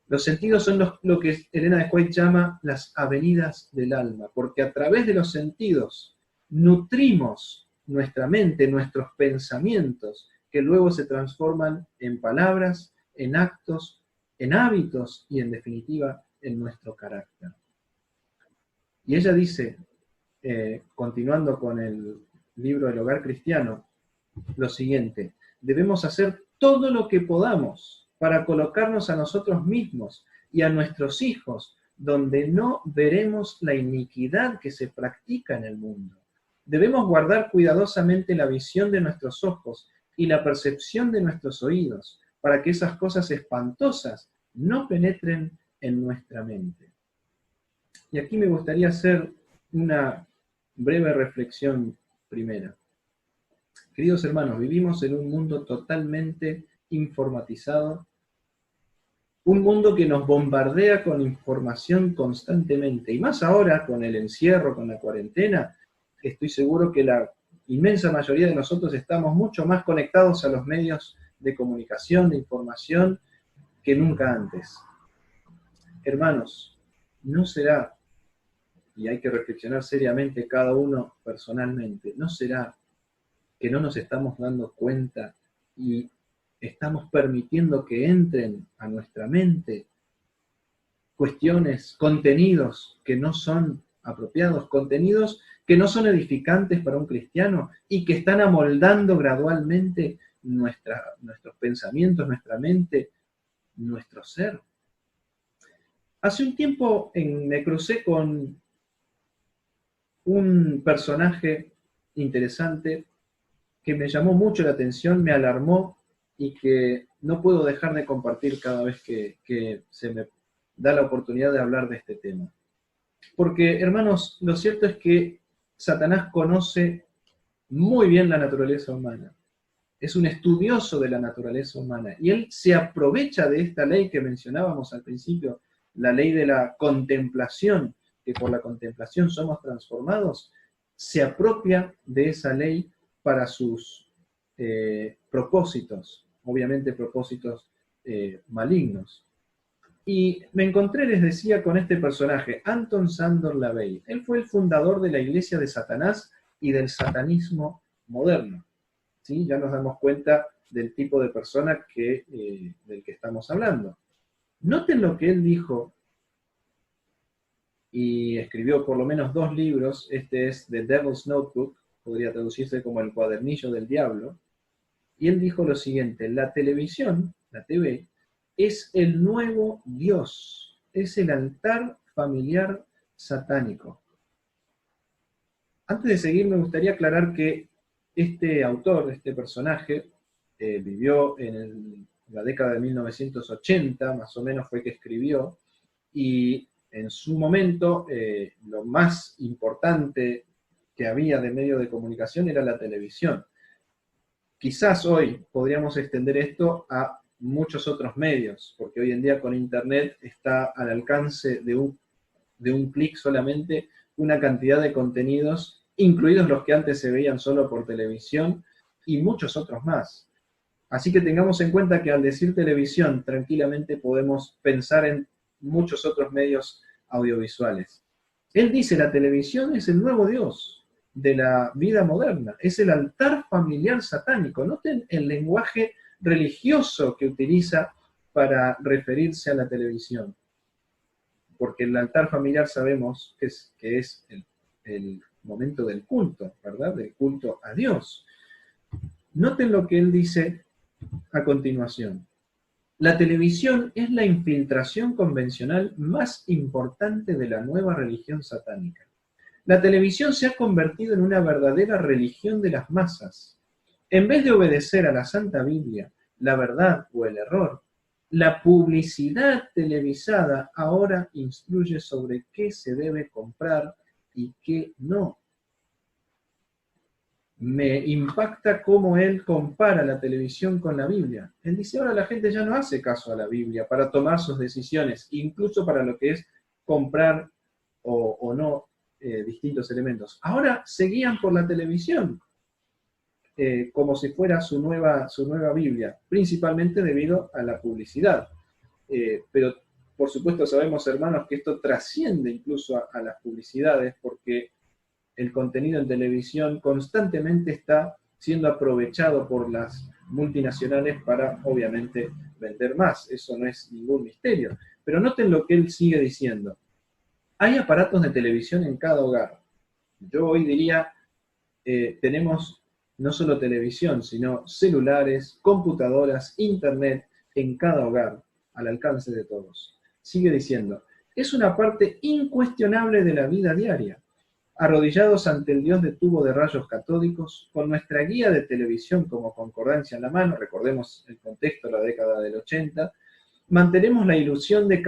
Los sentidos son lo que Elena de White llama las avenidas del alma, porque a través de los sentidos nutrimos nuestra mente, nuestros pensamientos, que luego se transforman en palabras, en actos, en hábitos y en definitiva en nuestro carácter. Y ella dice, continuando con el libro El Hogar Cristiano, lo siguiente: debemos hacer todo lo que podamos para colocarnos a nosotros mismos y a nuestros hijos donde no veremos la iniquidad que se practica en el mundo. Debemos guardar cuidadosamente la visión de nuestros ojos y la percepción de nuestros oídos, para que esas cosas espantosas no penetren en nuestra mente. Y aquí me gustaría hacer una breve reflexión primera. Queridos hermanos, vivimos en un mundo totalmente informatizado, un mundo que nos bombardea con información constantemente, y más ahora con el encierro, con la cuarentena, estoy seguro que la inmensa mayoría de nosotros estamos mucho más conectados a los medios de comunicación, de información, que nunca antes. Hermanos, ¿no será, y hay que reflexionar seriamente cada uno personalmente, ¿no será que no nos estamos dando cuenta y estamos permitiendo que entren a nuestra mente cuestiones, contenidos que no son apropiados, contenidos que no son edificantes para un cristiano y que están amoldando gradualmente nuestros pensamientos, nuestra mente, nuestro ser? Hace un tiempo me crucé con un personaje interesante que me llamó mucho la atención, me alarmó y que no puedo dejar de compartir cada vez que se me da la oportunidad de hablar de este tema. Porque, hermanos, lo cierto es que Satanás conoce muy bien la naturaleza humana. Es un estudioso de la naturaleza humana. Y él se aprovecha de esta ley que mencionábamos al principio, la ley de la contemplación, que por la contemplación somos transformados, se apropia de esa ley para sus propósitos, obviamente propósitos malignos. Y me encontré, les decía, con este personaje, Anton Szandor LaVey. Él fue el fundador de la Iglesia de Satanás y del satanismo moderno. ¿Sí? Ya nos damos cuenta del tipo de persona del que estamos hablando. Noten lo que él dijo, y escribió por lo menos 2 libros. Este es The Devil's Notebook, podría traducirse como el cuadernillo del diablo. Y él dijo lo siguiente: la televisión, la TV, es el nuevo Dios, es el altar familiar satánico. Antes de seguir, me gustaría aclarar que este autor, este personaje, vivió en la década de 1980, más o menos fue que escribió, y en su momento lo más importante que había de medio de comunicación era la televisión. Quizás hoy podríamos extender esto a muchos otros medios, porque hoy en día con Internet está al alcance de un clic solamente una cantidad de contenidos, incluidos los que antes se veían solo por televisión, y muchos otros más. Así que tengamos en cuenta que al decir televisión, tranquilamente podemos pensar en muchos otros medios audiovisuales. Él dice: la televisión es el nuevo Dios. de la vida moderna. Es el altar familiar satánico. Noten el lenguaje religioso que utiliza para referirse a la televisión. Porque el altar familiar sabemos que es el momento del culto, ¿verdad? Del culto a Dios. Noten lo que él dice a continuación. La televisión es la infiltración convencional más importante de la nueva religión satánica. La televisión se ha convertido en una verdadera religión de las masas. En vez de obedecer a la Santa Biblia, la verdad o el error, la publicidad televisada ahora instruye sobre qué se debe comprar y qué no. Me impacta cómo él compara la televisión con la Biblia. Él dice, ahora la gente ya no hace caso a la Biblia para tomar sus decisiones, incluso para lo que es comprar o no distintos elementos. Ahora se guían por la televisión, como si fuera su nueva Biblia, principalmente debido a la publicidad. Pero por supuesto sabemos, hermanos, que esto trasciende incluso a las publicidades, porque el contenido en televisión constantemente está siendo aprovechado por las multinacionales para, obviamente, vender más. Eso no es ningún misterio. Pero noten lo que él sigue diciendo. Hay aparatos de televisión en cada hogar. Yo hoy diría, tenemos no solo televisión, sino celulares, computadoras, internet en cada hogar, al alcance de todos. Sigue diciendo, es una parte incuestionable de la vida diaria. Arrodillados ante el Dios de tubo de rayos catódicos, con nuestra guía de televisión como concordancia en la mano, recordemos el contexto, la década del 80, mantenemos la ilusión de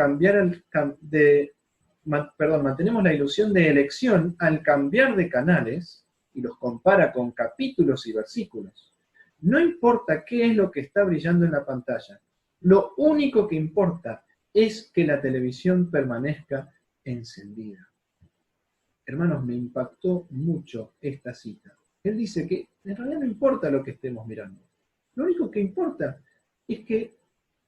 mantenemos la ilusión de elección al cambiar de canales, y los compara con capítulos y versículos. No importa qué es lo que está brillando en la pantalla, lo único que importa es que la televisión permanezca encendida. Hermanos, me impactó mucho esta cita. Él dice que en realidad no importa lo que estemos mirando. Lo único que importa es que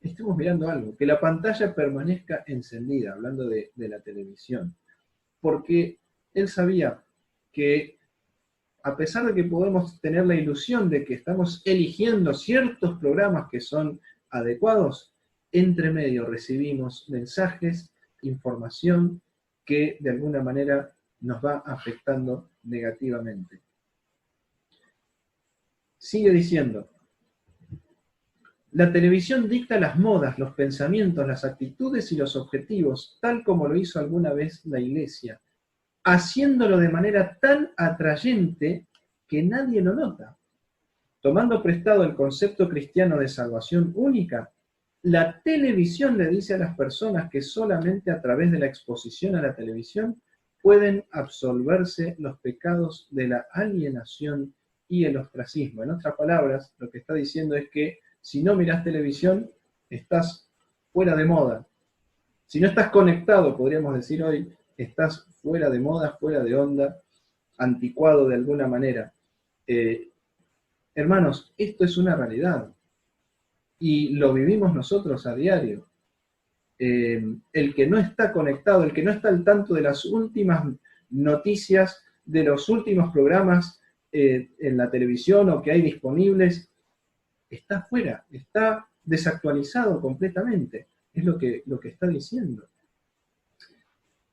estemos mirando algo, que la pantalla permanezca encendida, hablando de la televisión. Porque él sabía que a pesar de que podemos tener la ilusión de que estamos eligiendo ciertos programas que son adecuados, entre medio recibimos mensajes, información que de alguna manera nos va afectando negativamente. Sigue diciendo, la televisión dicta las modas, los pensamientos, las actitudes y los objetivos, tal como lo hizo alguna vez la Iglesia, haciéndolo de manera tan atrayente que nadie lo nota. Tomando prestado el concepto cristiano de salvación única, la televisión le dice a las personas que solamente a través de la exposición a la televisión pueden absolverse los pecados de la alienación y el ostracismo. En otras palabras, lo que está diciendo es que si no mirás televisión, estás fuera de moda. Si no estás conectado, podríamos decir hoy, estás fuera de moda, fuera de onda, anticuado de alguna manera. Hermanos, esto es una realidad y lo vivimos nosotros a diario. El que no está conectado, el que no está al tanto de las últimas noticias, de los últimos programas en la televisión o que hay disponibles, está fuera, está desactualizado completamente. Es lo que está diciendo.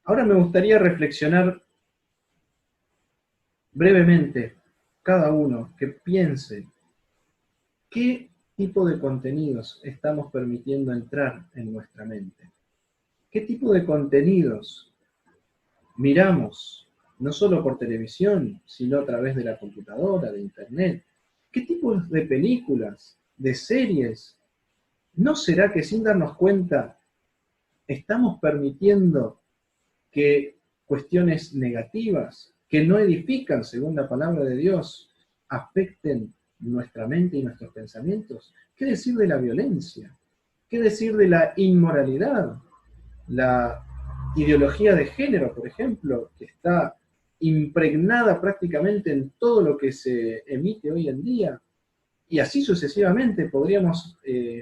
Ahora me gustaría reflexionar brevemente, cada uno que piense qué tipo de contenidos estamos permitiendo entrar en nuestra mente. ¿Qué tipo de contenidos miramos, no solo por televisión, sino a través de la computadora, de internet? ¿Qué tipos de películas, de series? ¿No será que sin darnos cuenta estamos permitiendo que cuestiones negativas, que no edifican según la palabra de Dios, afecten nuestra mente y nuestros pensamientos? ¿Qué decir de la violencia? ¿Qué decir de la inmoralidad? La ideología de género, por ejemplo, que está impregnada prácticamente en todo lo que se emite hoy en día. Y así sucesivamente podríamos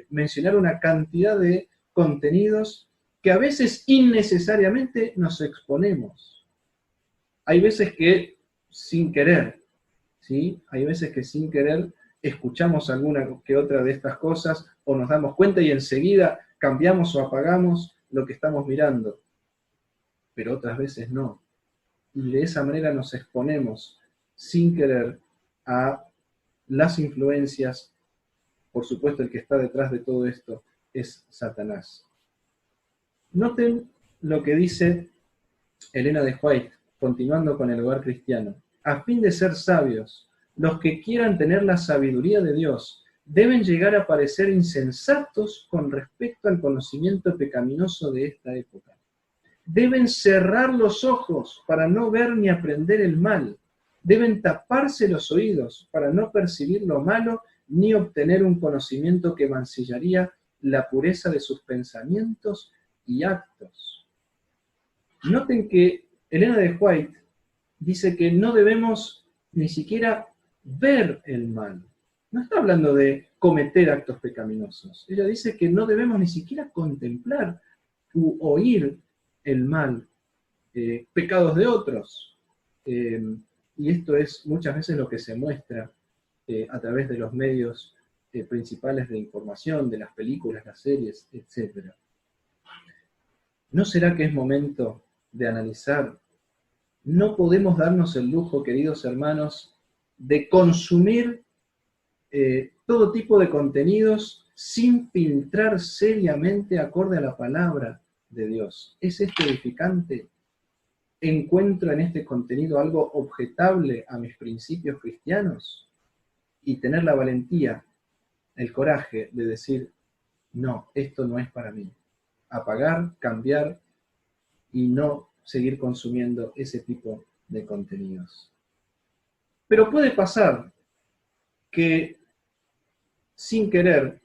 mencionar una cantidad de contenidos que a veces innecesariamente nos exponemos. Hay veces que sin querer, ¿sí? Hay veces que sin querer escuchamos alguna que otra de estas cosas o nos damos cuenta y enseguida cambiamos o apagamos lo que estamos mirando, pero otras veces no. Y de esa manera nos exponemos sin querer a las influencias. Por supuesto, el que está detrás de todo esto es Satanás. Noten lo que dice Elena de White, continuando con el hogar cristiano. A fin de ser sabios, los que quieran tener la sabiduría de Dios deben llegar a parecer insensatos con respecto al conocimiento pecaminoso de esta época. Deben cerrar los ojos para no ver ni aprender el mal. Deben taparse los oídos para no percibir lo malo ni obtener un conocimiento que mancillaría la pureza de sus pensamientos y actos. Noten que Elena de White dice que no debemos ni siquiera ver el mal. No está hablando de cometer actos pecaminosos. Ella dice que no debemos ni siquiera contemplar u oír el mal, pecados de otros. Y esto es muchas veces lo que se muestra a través de los medios principales de información, de las películas, las series, etc. ¿No será que es momento de analizar? No podemos darnos el lujo, queridos hermanos, de consumir todo tipo de contenidos sin filtrar seriamente acorde a la palabra de Dios. ¿Es esto edificante? ¿Encuentro en este contenido algo objetable a mis principios cristianos? Y tener la valentía, el coraje de decir, no, esto no es para mí. Apagar, cambiar y no seguir consumiendo ese tipo de contenidos. Pero puede pasar que sin querer,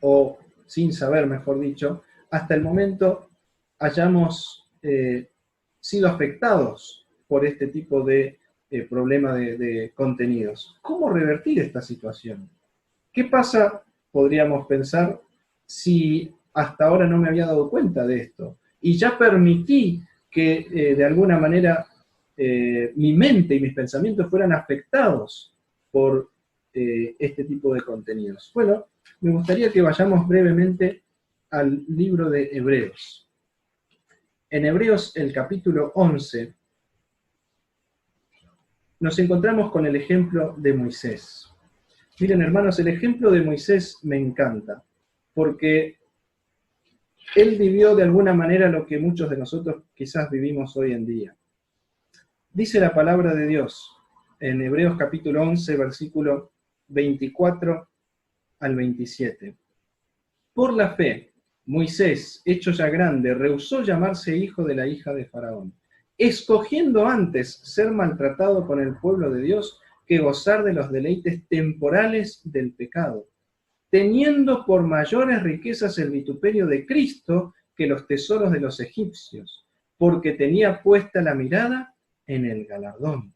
o sin saber, mejor dicho, hasta el momento hayamos sido afectados por este tipo de problema de contenidos. ¿Cómo revertir esta situación? ¿Qué pasa, podríamos pensar, si hasta ahora no me había dado cuenta de esto? Y ya permití que de alguna manera mi mente y mis pensamientos fueran afectados por este tipo de contenidos. Bueno, me gustaría que vayamos brevemente al libro de Hebreos. En Hebreos, el capítulo 11, nos encontramos con el ejemplo de Moisés. Miren, hermanos, el ejemplo de Moisés me encanta, porque él vivió de alguna manera lo que muchos de nosotros quizás vivimos hoy en día. Dice la palabra de Dios en Hebreos capítulo 11, versículo 24 al 27. Por la fe, Moisés, hecho ya grande, rehusó llamarse hijo de la hija de Faraón, escogiendo antes ser maltratado con el pueblo de Dios que gozar de los deleites temporales del pecado, teniendo por mayores riquezas el vituperio de Cristo que los tesoros de los egipcios, porque tenía puesta la mirada en el galardón.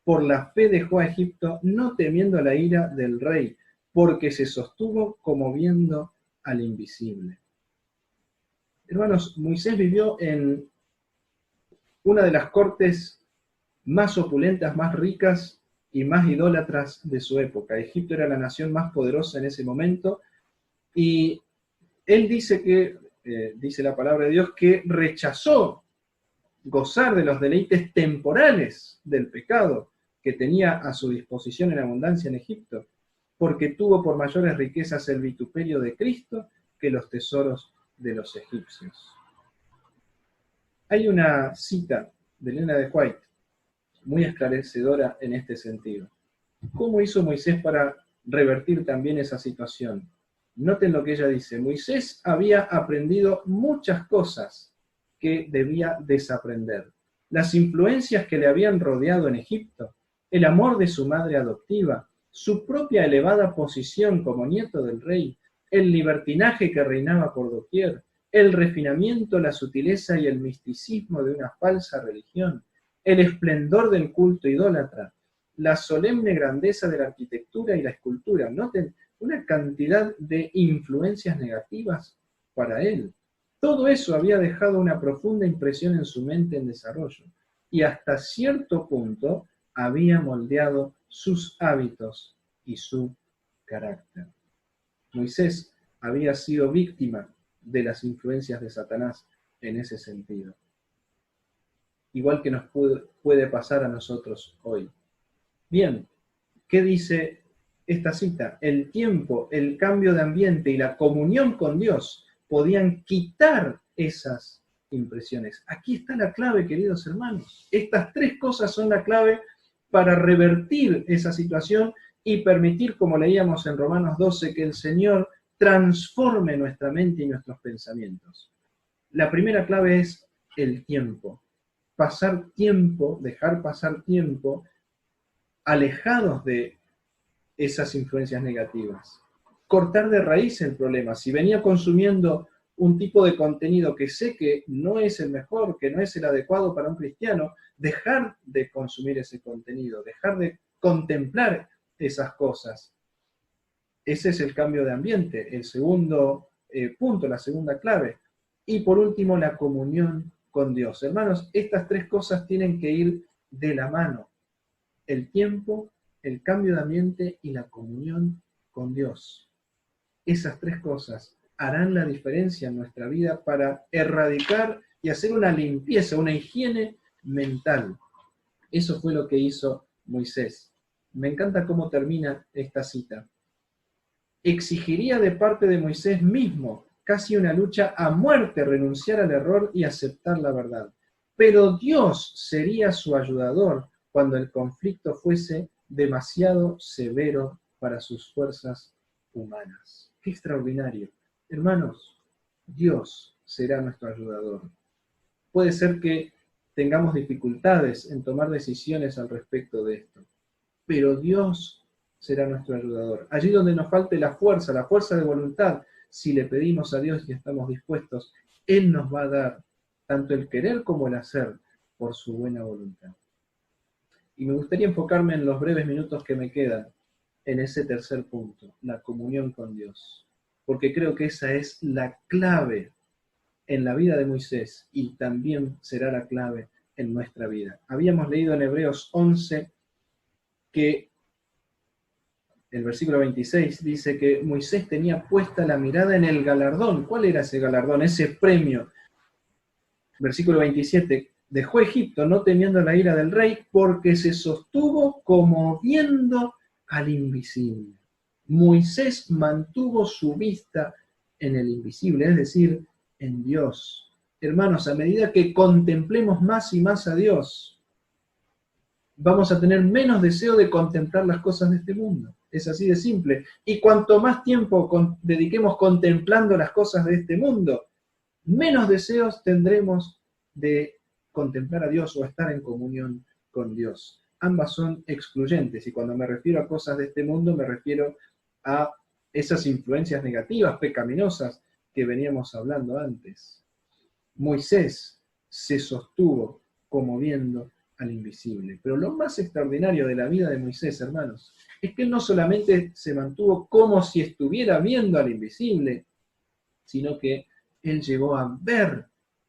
Por la fe dejó a Egipto, no temiendo la ira del rey, porque se sostuvo como viendo al invisible. Hermanos, Moisés vivió en una de las cortes más opulentas, más ricas y más idólatras de su época. Egipto era la nación más poderosa en ese momento, y él dice que, dice la palabra de Dios, que rechazó gozar de los deleites temporales del pecado que tenía a su disposición en abundancia en Egipto, porque tuvo por mayores riquezas el vituperio de Cristo que los tesoros de los egipcios. Hay una cita de Elena de White muy esclarecedora en este sentido. ¿Cómo hizo Moisés para revertir también esa situación? Noten lo que ella dice. Moisés había aprendido muchas cosas que debía desaprender. Las influencias que le habían rodeado en Egipto, el amor de su madre adoptiva, su propia elevada posición como nieto del rey, el libertinaje que reinaba por doquier, el refinamiento, la sutileza y el misticismo de una falsa religión, el esplendor del culto idólatra, la solemne grandeza de la arquitectura y la escultura. Noten una cantidad de influencias negativas para él. Todo eso había dejado una profunda impresión en su mente en desarrollo y hasta cierto punto había moldeado sus hábitos y su carácter. Moisés había sido víctima de las influencias de Satanás en ese sentido. Igual que nos puede pasar a nosotros hoy. Bien, ¿qué dice esta cita? El tiempo, el cambio de ambiente y la comunión con Dios podían quitar esas impresiones. Aquí está la clave, queridos hermanos. Estas tres cosas son la clave para revertir esa situación y permitir, como leíamos en Romanos 12, que el Señor transforme nuestra mente y nuestros pensamientos. La primera clave es el tiempo. Pasar tiempo, dejar pasar tiempo alejados de esas influencias negativas. Cortar de raíz el problema. Si venía consumiendo un tipo de contenido que sé que no es el mejor, que no es el adecuado para un cristiano, dejar de consumir ese contenido, dejar de contemplar esas cosas. Ese es el cambio de ambiente, el segundo punto, la segunda clave. Y por último, la comunión con Dios. Hermanos, estas tres cosas tienen que ir de la mano. El tiempo, el cambio de ambiente y la comunión con Dios. Esas tres cosas harán la diferencia en nuestra vida para erradicar y hacer una limpieza, una higiene mental. Eso fue lo que hizo Moisés. Me encanta cómo termina esta cita. Exigiría de parte de Moisés mismo casi una lucha a muerte, renunciar al error y aceptar la verdad. Pero Dios sería su ayudador cuando el conflicto fuese demasiado severo para sus fuerzas humanas. ¡Qué extraordinario! Hermanos, Dios será nuestro ayudador. Puede ser que tengamos dificultades en tomar decisiones al respecto de esto, pero Dios será nuestro ayudador. Allí donde nos falte la fuerza de voluntad, si le pedimos a Dios y estamos dispuestos, Él nos va a dar tanto el querer como el hacer por su buena voluntad. Y me gustaría enfocarme en los breves minutos que me quedan en ese tercer punto, la comunión con Dios. Porque creo que esa es la clave en la vida de Moisés y también será la clave en nuestra vida. Habíamos leído en Hebreos 11 que el versículo 26 dice que Moisés tenía puesta la mirada en el galardón. ¿Cuál era ese galardón, ese premio? Versículo 27, dejó Egipto no temiendo la ira del rey porque se sostuvo como viendo al invisible. Moisés mantuvo su vista en el invisible, es decir, en Dios. Hermanos, a medida que contemplemos más y más a Dios, vamos a tener menos deseo de contemplar las cosas de este mundo. Es así de simple. Y cuanto más tiempo dediquemos contemplando las cosas de este mundo, menos deseos tendremos de contemplar a Dios o estar en comunión con Dios. Ambas son excluyentes, y cuando me refiero a cosas de este mundo, me refiero a esas influencias negativas, pecaminosas, que veníamos hablando antes. Moisés se sostuvo como viendo al invisible. Pero lo más extraordinario de la vida de Moisés, hermanos, es que él no solamente se mantuvo como si estuviera viendo al invisible, sino que él llegó a ver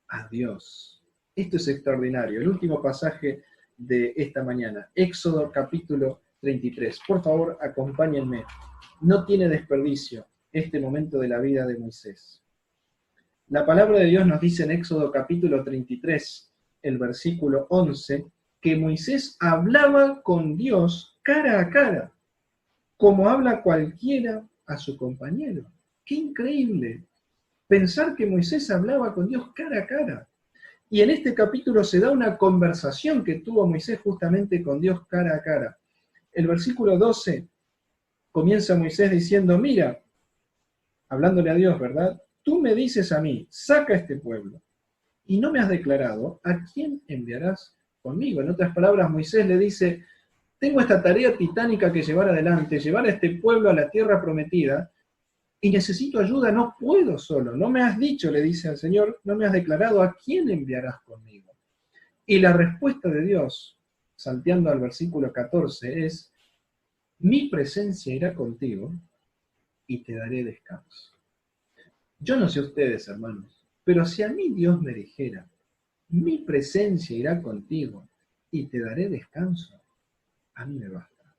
a Dios. Esto es extraordinario. El último pasaje de esta mañana, Éxodo capítulo 33. Por favor, acompáñenme. No tiene desperdicio este momento de la vida de Moisés. La palabra de Dios nos dice en Éxodo capítulo 33, el versículo 11, que Moisés hablaba con Dios cara a cara, como habla cualquiera a su compañero. ¡Qué increíble! Pensar que Moisés hablaba con Dios cara a cara. Y en este capítulo se da una conversación que tuvo Moisés justamente con Dios cara a cara. El versículo 12 comienza Moisés diciendo, mira, hablándole a Dios, ¿verdad? Tú me dices a mí, saca este pueblo, y no me has declarado a quién enviarás conmigo. En otras palabras, Moisés le dice, tengo esta tarea titánica que llevar adelante, llevar a este pueblo a la tierra prometida, y necesito ayuda, no puedo solo. No me has dicho, le dice al Señor, no me has declarado a quién enviarás conmigo. Y la respuesta de Dios, salteando al versículo 14, es, mi presencia irá contigo y te daré descanso. Yo no sé ustedes, hermanos, pero si a mí Dios me dijera, mi presencia irá contigo y te daré descanso, a mí me basta.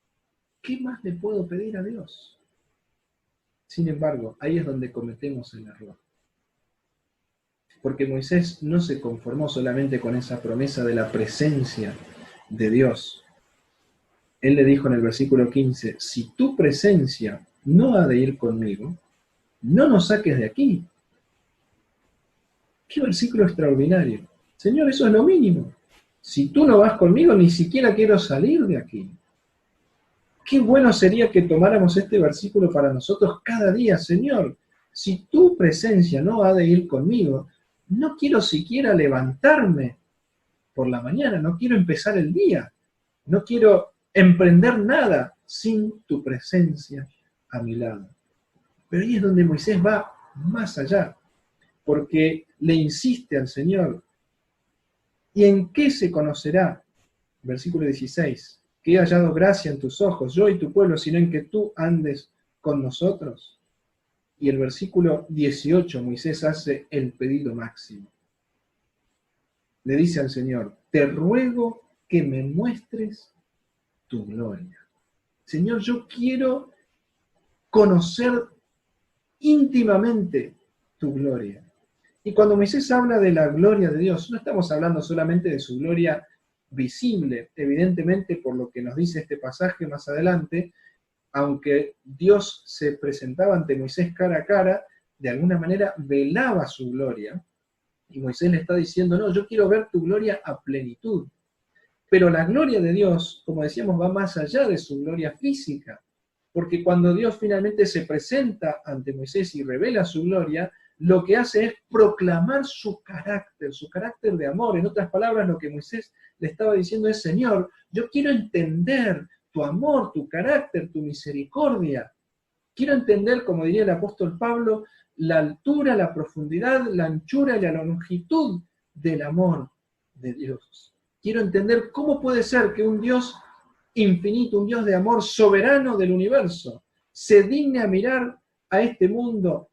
¿Qué más le puedo pedir a Dios? Sin embargo, ahí es donde cometemos el error. Porque Moisés no se conformó solamente con esa promesa de la presencia de Dios. Él le dijo en el versículo 15, si tu presencia no ha de ir conmigo, no nos saques de aquí. Qué versículo extraordinario. Señor, eso es lo mínimo. Si tú no vas conmigo, ni siquiera quiero salir de aquí. Qué bueno sería que tomáramos este versículo para nosotros cada día. Señor, si tu presencia no ha de ir conmigo, no quiero siquiera levantarme por la mañana, no quiero empezar el día, no quiero emprender nada sin tu presencia a mi lado. Pero ahí es donde Moisés va más allá, porque le insiste al Señor. ¿Y en qué se conocerá? Versículo 16, que he hallado gracia en tus ojos, yo y tu pueblo, sino en que tú andes con nosotros. Y el versículo 18, Moisés hace el pedido máximo. Le dice al Señor, te ruego que me muestres tu gloria. Señor, yo quiero conocer íntimamente tu gloria. Y cuando Moisés habla de la gloria de Dios, no estamos hablando solamente de su gloria visible, evidentemente por lo que nos dice este pasaje más adelante, aunque Dios se presentaba ante Moisés cara a cara, de alguna manera velaba su gloria, y Moisés le está diciendo, no, yo quiero ver tu gloria a plenitud. Pero la gloria de Dios, como decíamos, va más allá de su gloria física, porque cuando Dios finalmente se presenta ante Moisés y revela su gloria, lo que hace es proclamar su carácter de amor. En otras palabras, lo que Moisés le estaba diciendo es, Señor, yo quiero entender tu amor, tu carácter, tu misericordia. Quiero entender, como diría el apóstol Pablo, la altura, la profundidad, la anchura y la longitud del amor de Dios. Quiero entender cómo puede ser que un Dios infinito, un Dios de amor soberano del universo, se digne a mirar a este mundo,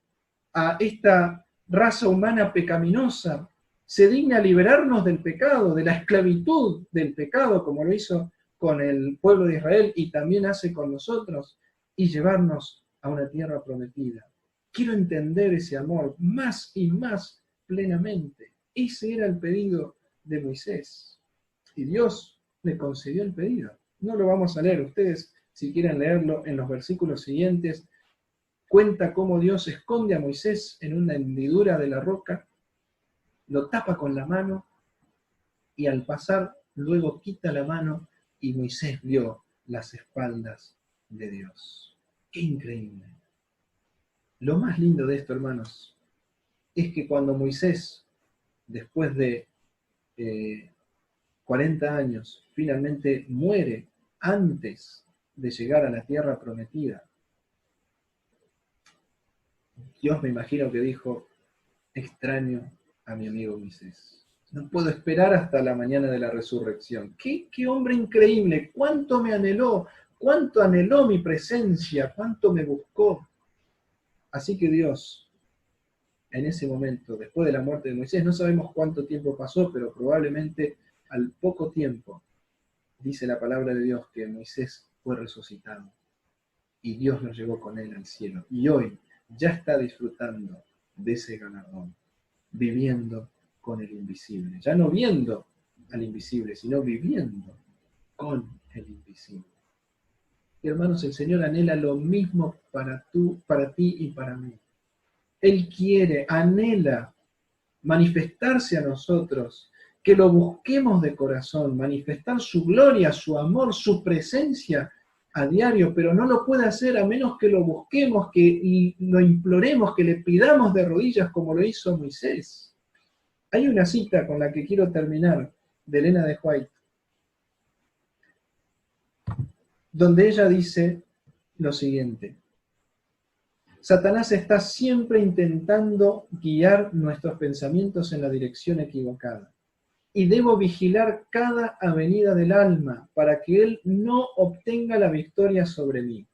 a esta raza humana pecaminosa, se digna a liberarnos del pecado, de la esclavitud del pecado, como lo hizo con el pueblo de Israel y también hace con nosotros, y llevarnos a una tierra prometida. Quiero entender ese amor más y más plenamente. Ese era el pedido de Moisés. Y Dios le concedió el pedido. No lo vamos a leer. Ustedes, si quieren leerlo en los versículos siguientes, cuenta cómo Dios esconde a Moisés en una hendidura de la roca, lo tapa con la mano, y al pasar luego quita la mano, y Moisés vio las espaldas de Dios. ¡Qué increíble! Lo más lindo de esto, hermanos, es que cuando Moisés, después de 40 años, finalmente muere antes de llegar a la tierra prometida, Dios me imagino que dijo, extraño a mi amigo Moisés. No puedo esperar hasta la mañana de la resurrección. ¡Qué hombre increíble! ¡Cuánto me anheló! ¡Cuánto anheló mi presencia! ¡Cuánto me buscó! Así que Dios, en ese momento, después de la muerte de Moisés, no sabemos cuánto tiempo pasó, pero probablemente al poco tiempo, dice la palabra de Dios que Moisés fue resucitado. Y Dios lo llevó con él al cielo. Y hoy ya está disfrutando de ese galardón, viviendo con el invisible. Ya no viendo al invisible, sino viviendo con el invisible. Y hermanos, el Señor anhela lo mismo para ti y para mí. Él quiere, anhela manifestarse a nosotros, que lo busquemos de corazón, manifestar su gloria, su amor, su presencia a diario, pero no lo puede hacer a menos que lo busquemos, que lo imploremos, que le pidamos de rodillas como lo hizo Moisés. Hay una cita con la que quiero terminar, de Elena de White, donde ella dice lo siguiente: Satanás está siempre intentando guiar nuestros pensamientos en la dirección equivocada, y debo vigilar cada avenida del alma para que él no obtenga la victoria sobre mí.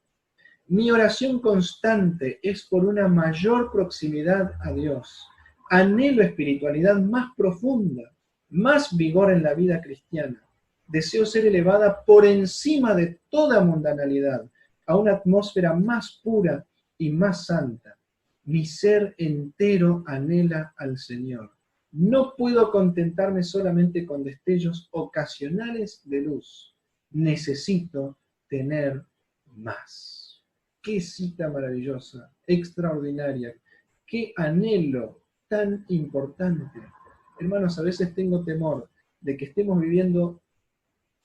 Mi oración constante es por una mayor proximidad a Dios. Anhelo espiritualidad más profunda, más vigor en la vida cristiana. Deseo ser elevada por encima de toda mundanalidad, a una atmósfera más pura y más santa. Mi ser entero anhela al Señor. No puedo contentarme solamente con destellos ocasionales de luz. Necesito tener más. Qué cita maravillosa, extraordinaria, qué anhelo tan importante. Hermanos, a veces tengo temor de que estemos viviendo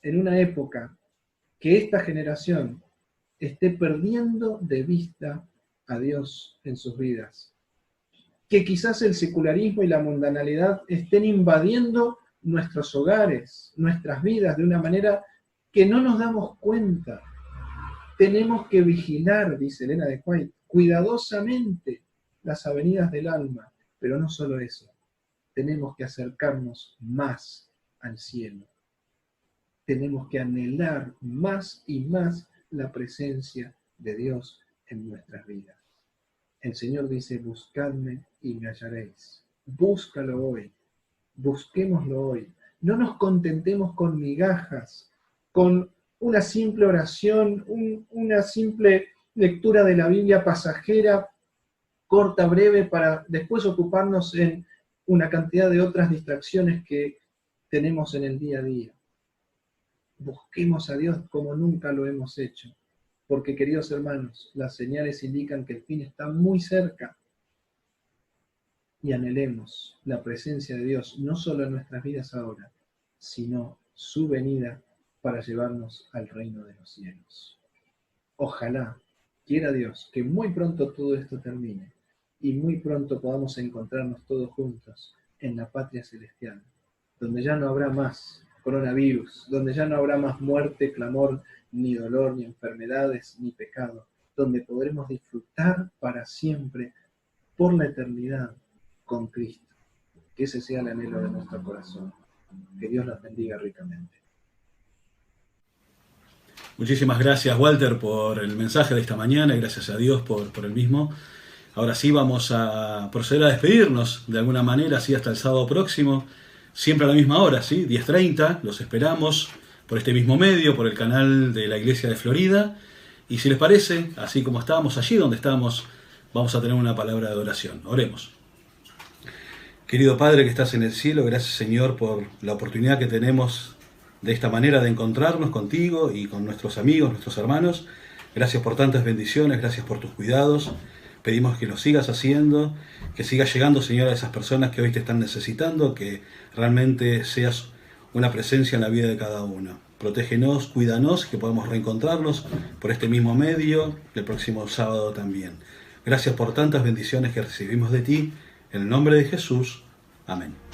en una época que esta generación esté perdiendo de vista a Dios en sus vidas. Que quizás el secularismo y la mundanalidad estén invadiendo nuestros hogares, nuestras vidas, de una manera que no nos damos cuenta. Tenemos que vigilar, dice Elena de White, cuidadosamente las avenidas del alma, pero no solo eso, tenemos que acercarnos más al cielo. Tenemos que anhelar más y más la presencia de Dios en nuestras vidas. El Señor dice, buscadme y me hallaréis. Búscalo hoy, busquémoslo hoy. No nos contentemos con migajas, con una simple oración, una simple lectura de la Biblia pasajera, corta, breve, para después ocuparnos en una cantidad de otras distracciones que tenemos en el día a día. Busquemos a Dios como nunca lo hemos hecho, porque, queridos hermanos, las señales indican que el fin está muy cerca. Y anhelemos la presencia de Dios, no solo en nuestras vidas ahora, sino su venida para llevarnos al reino de los cielos. Ojalá, quiera Dios, que muy pronto todo esto termine y muy pronto podamos encontrarnos todos juntos en la patria celestial, donde ya no habrá más coronavirus, donde ya no habrá más muerte, clamor, ni dolor, ni enfermedades, ni pecado, donde podremos disfrutar para siempre, por la eternidad, con Cristo. Que ese sea el anhelo de nuestro corazón. Que Dios los bendiga ricamente. Muchísimas gracias, Walter, por el mensaje de esta mañana y gracias a Dios por el mismo. Ahora sí vamos a proceder a despedirnos de alguna manera, así hasta el sábado próximo, siempre a la misma hora, ¿sí? 10:30, los esperamos por este mismo medio, por el canal de la Iglesia de Florida. Y si les parece, así como estábamos allí donde estábamos, vamos a tener una palabra de adoración. Oremos. Querido Padre que estás en el cielo, gracias Señor por la oportunidad que tenemos de esta manera de encontrarnos contigo y con nuestros amigos, nuestros hermanos. Gracias por tantas bendiciones, gracias por tus cuidados. Pedimos que lo sigas haciendo, que sigas llegando, Señor, a esas personas que hoy te están necesitando, que realmente seas una presencia en la vida de cada uno. Protégenos, cuídanos, que podamos reencontrarnos por este mismo medio el próximo sábado también. Gracias por tantas bendiciones que recibimos de ti. En el nombre de Jesús. Amén.